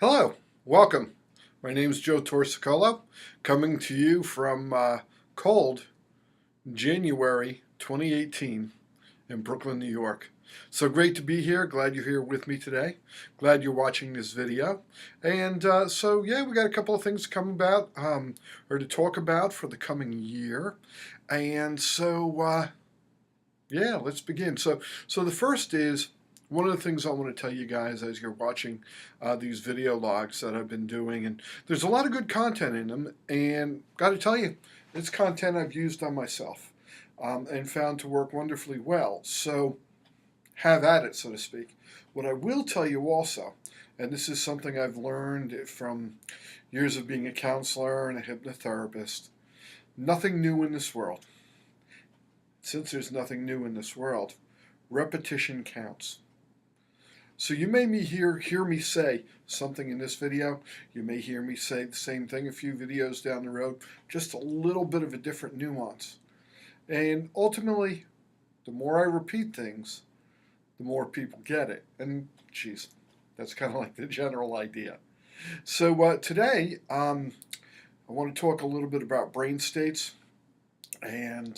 Hello, welcome. My name is Joe Torsicolo, coming to you from cold January 2018 in Brooklyn, New York. So great to be here. Glad you're here with me today. Glad you're watching this video. And yeah, we got a couple of things to come about or to talk about for the coming year. And yeah, let's begin. So the first is one of the things I want to tell you guys as you're watching these video logs that I've been doing, and there's a lot of good content in them, and got to tell you, it's content I've used on myself and found to work wonderfully well. So have at it, so to speak. What I will tell you also, and this is something I've learned from years of being a counselor and a hypnotherapist, nothing new in this world. Since there's nothing new in this world, repetition counts. So you may hear me say something in this video. You may hear me say the same thing a few videos down the road, just a little bit of a different nuance. And ultimately, the more I repeat things, the more people get it. And geez, that's kind of like the general idea. So today, I want to talk a little bit about brain states and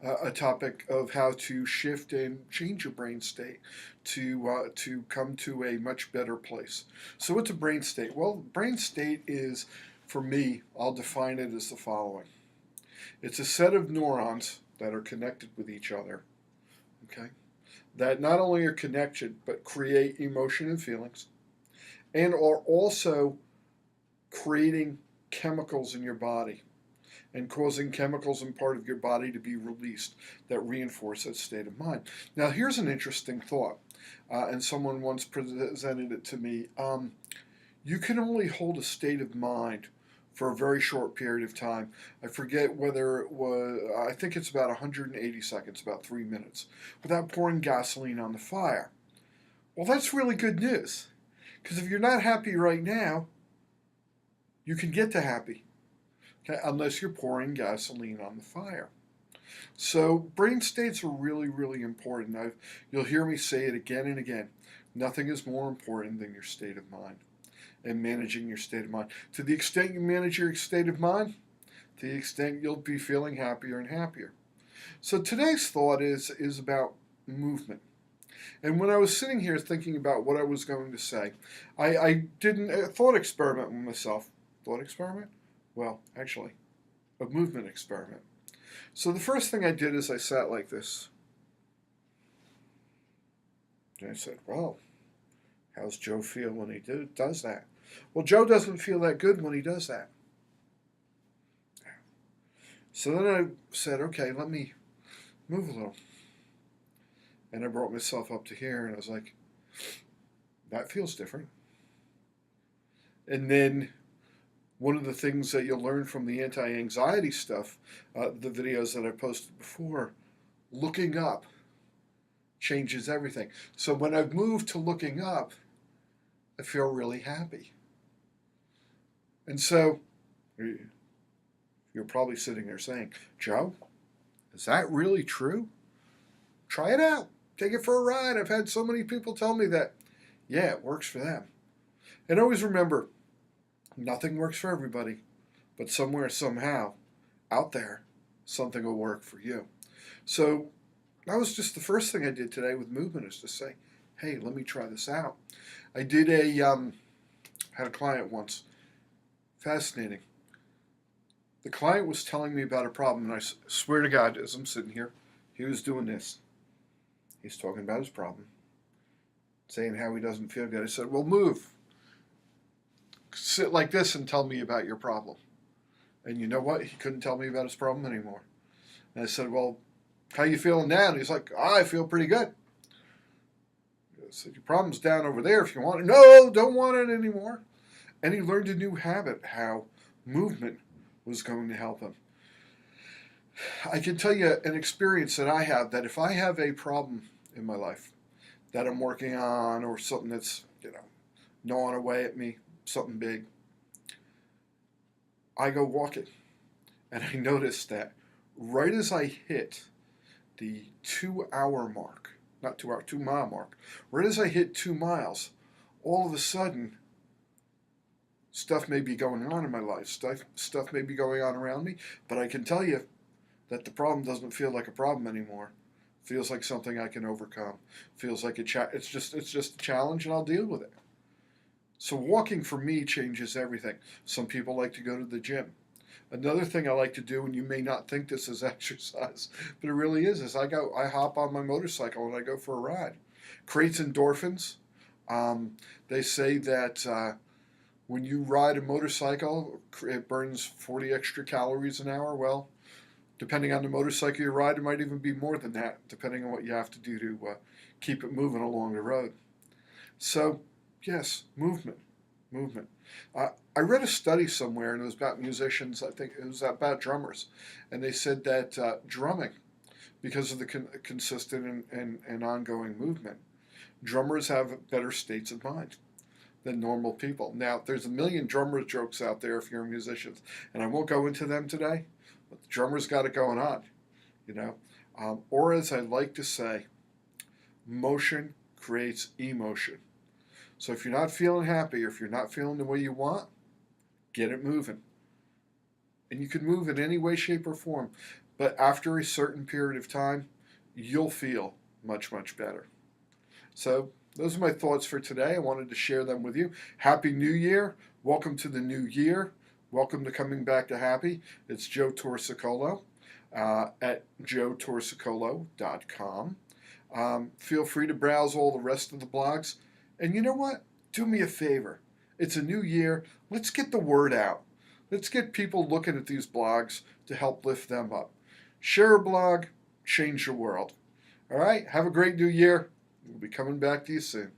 a topic of how to shift and change your brain state to come to a much better place. So what's a brain state? Well, brain state is, for me, I'll define it as the following. It's a set of neurons that are connected with each other, okay, that not only are connected but create emotion and feelings and are also creating chemicals in your body and causing chemicals in part of your body to be released that reinforce that state of mind. Now, here's an interesting thought, and someone once presented it to me. You can only hold a state of mind for a very short period of time. I forget whether it was, I think it's about 180 seconds, about 3 minutes, without pouring gasoline on the fire. Well, that's really good news, because if you're not happy right now, you can get to happy. Okay, unless you're pouring gasoline on the fire. So brain states are really, really important. You'll hear me say it again and again. Nothing is more important than your state of mind and managing your state of mind. To the extent you manage your state of mind, to the extent you'll be feeling happier and happier. So today's thought is about movement. And when I was sitting here thinking about what I was going to say, I did a thought experiment with myself. Thought experiment? Well, actually, a movement experiment. So the first thing I did is I sat like this. And I said, well, how's Joe feel when he does that? Well, Joe doesn't feel that good when he does that. So then I said, okay, let me move a little. And I brought myself up to here, and I was like, that feels different. And then one of the things that you'll learn from the anti-anxiety stuff, the videos that I posted before, looking up changes everything. So when I've moved to looking up, I feel really happy. And so you're probably sitting there saying, Joe, is that really true? Try it out. Take it for a ride. I've had so many people tell me that. Yeah, it works for them. And always remember, nothing works for everybody, but somewhere, somehow, out there, something will work for you. So that was just the first thing I did today with movement, is to say, hey, let me try this out. I did had a client once. Fascinating. The client was telling me about a problem, and I swear to God, as I'm sitting here, he was doing this. He's talking about his problem, saying how he doesn't feel good. I said, well, move. Sit like this and tell me about your problem. And you know what? He couldn't tell me about his problem anymore. And I said, well, how you feeling now? And he's like, I feel pretty good. I said, your problem's down over there if you want it. No, don't want it anymore. And he learned a new habit, how movement was going to help him. I can tell you an experience that I have, that if I have a problem in my life that I'm working on, or something that's, gnawing away at me, something big, I go walking. And I noticed that right as I hit the 2 hour mark, not 2 hour, 2 mile mark, right as I hit 2 miles, all of a sudden Stuff may be going on in my life, stuff may be going on around me, but I can tell you that the problem doesn't feel like a problem anymore. It feels like something I can overcome. It feels like it's just a challenge, and I'll deal with it. So walking for me changes everything. Some people like to go to the gym. Another thing I like to do, and you may not think this is exercise, but it really is I hop on my motorcycle and I go for a ride. Creates endorphins. They say that when you ride a motorcycle, it burns 40 extra calories an hour. Well, depending on the motorcycle you ride, it might even be more than that, depending on what you have to do to keep it moving along the road. So, yes, movement. I read a study somewhere, and it was about musicians. I think it was about drummers, and they said that drumming, because of the consistent and ongoing movement, drummers have better states of mind than normal people. Now, there's a million drummer jokes out there if you're a musician, and I won't go into them today, but the drummers got it going on, you know. Or as I like to say, motion creates emotion. So if you're not feeling happy, or if you're not feeling the way you want, get it moving. And you can move in any way, shape, or form, but after a certain period of time, you'll feel much, much better. So those are my thoughts for today. I wanted to share them with you. Happy New Year. Welcome to the new year. Welcome to Coming Back to Happy. It's Joe Torsicolo at joetorsicolo.com. Feel free to browse all the rest of the blogs. And you know what? Do me a favor. It's a new year. Let's get the word out. Let's get people looking at these blogs to help lift them up. Share a blog, change the world. All right? Have a great new year. We'll be coming back to you soon.